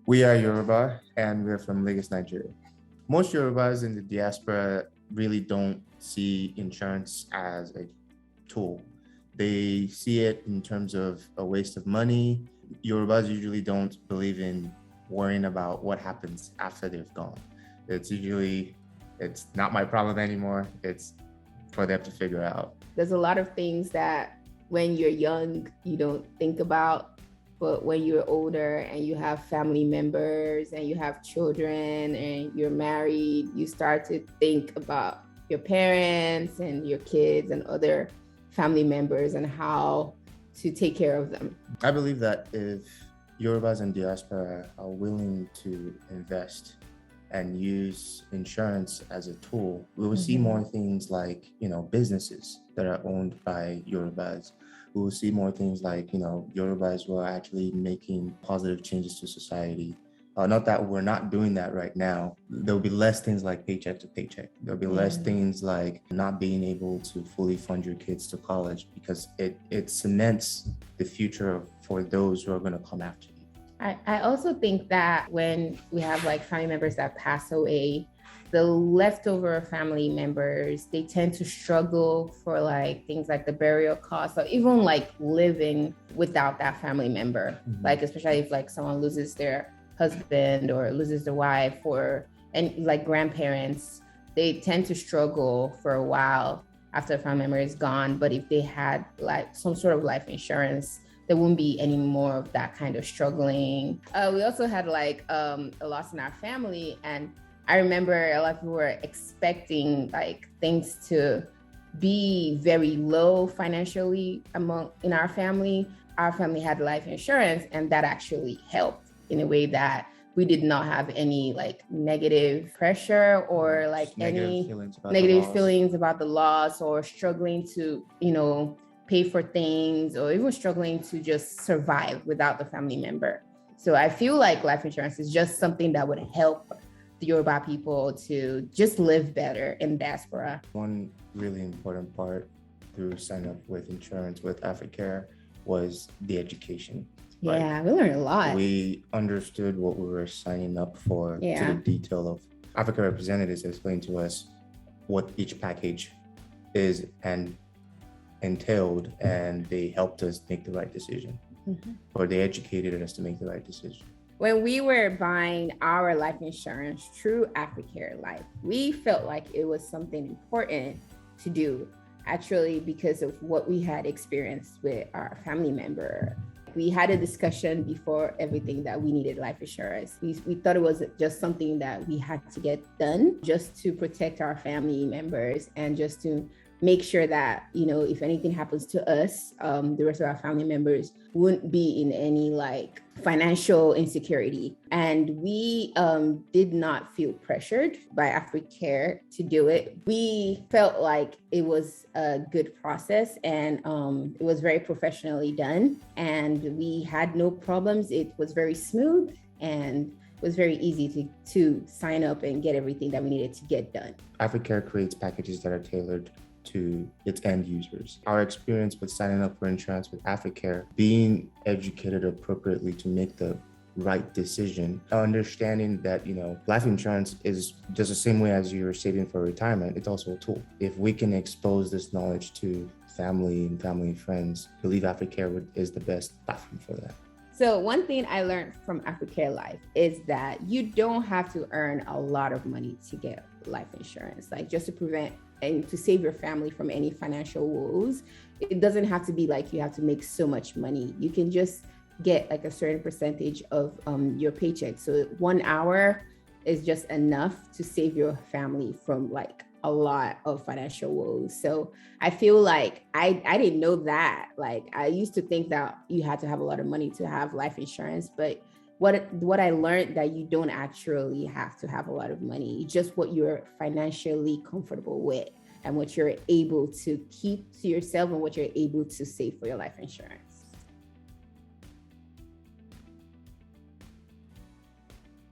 We are Yoruba and we're from Lagos, Nigeria. Most Yorubas in the diaspora really don't see insurance as a tool. They see it in terms of a waste of money. Yorubas usually don't believe in worrying about what happens after they've gone. It's not my problem anymore. It's for them to figure out. There's a lot of things that when you're young, you don't think about, but when you're older and you have family members and you have children and you're married, you start to think about your parents and your kids and other family members and how to take care of them. I believe that if Yorubas and diaspora are willing to invest and use insurance as a tool, we will see more things like, businesses that are owned by Yorubas. We will see more things like, Yorubas who are actually making positive changes to society. Not that we're not doing that right now. There'll be less things like paycheck to paycheck. There'll be less things like not being able to fully fund your kids to college because it cements the future for those who are going to come after you. I also think that when we have like family members that pass away, the leftover family members, they tend to struggle for like things like the burial costs or even like living without that family member. Like, especially if like someone loses their husband or loses their wife and like grandparents, they tend to struggle for a while after a family member is gone. But if they had like some sort of life insurance, there wouldn't be any more of that kind of struggling. We also had like a loss in our family. And I remember a lot of people were expecting like things to be very low financially in our family. Our family had life insurance, and that actually helped in a way that we did not have any like negative pressure or like any negative feelings about the loss or struggling to, pay for things or even struggling to just survive without the family member. So I feel like life insurance is just something that would help the Yoruba people to just live better in diaspora. One really important part through signing up with insurance with Africare was the education. Yeah, we learned a lot. We understood what we were signing up for to the detail of Africa representatives explained to us what each package is and entailed, and they helped us make the right decision, or they educated us to make the right decision. When we were buying our life insurance through Africare Life, we felt like it was something important to do, actually, because of what we had experienced with our family member. We had a discussion before everything that we needed life insurance. We thought it was just something that we had to get done just to protect our family members and just to make sure that, if anything happens to us, the rest of our family members wouldn't be in any like financial insecurity. And we did not feel pressured by Africare to do it. We felt like it was a good process and it was very professionally done. And we had no problems. It was very smooth and it was very easy to sign up and get everything that we needed to get done. Africare creates packages that are tailored to its end users. Our experience with signing up for insurance with Africare, being educated appropriately to make the right decision, understanding that, life insurance is just the same way as you're saving for retirement. It's also a tool. If we can expose this knowledge to family and friends, I believe Africare is the best platform for that. So one thing I learned from Africare Life is that you don't have to earn a lot of money to get life insurance, like just to prevent and to save your family from any financial woes. It doesn't have to be like you have to make so much money. You can just get like a certain percentage of your paycheck. So 1 hour is just enough to save your family from like a lot of financial woes. So I feel like I didn't know that. Like I used to think that you had to have a lot of money to have life insurance, but what I learned that you don't actually have to have a lot of money, just what you're financially comfortable with and what you're able to keep to yourself and what you're able to save for your life insurance.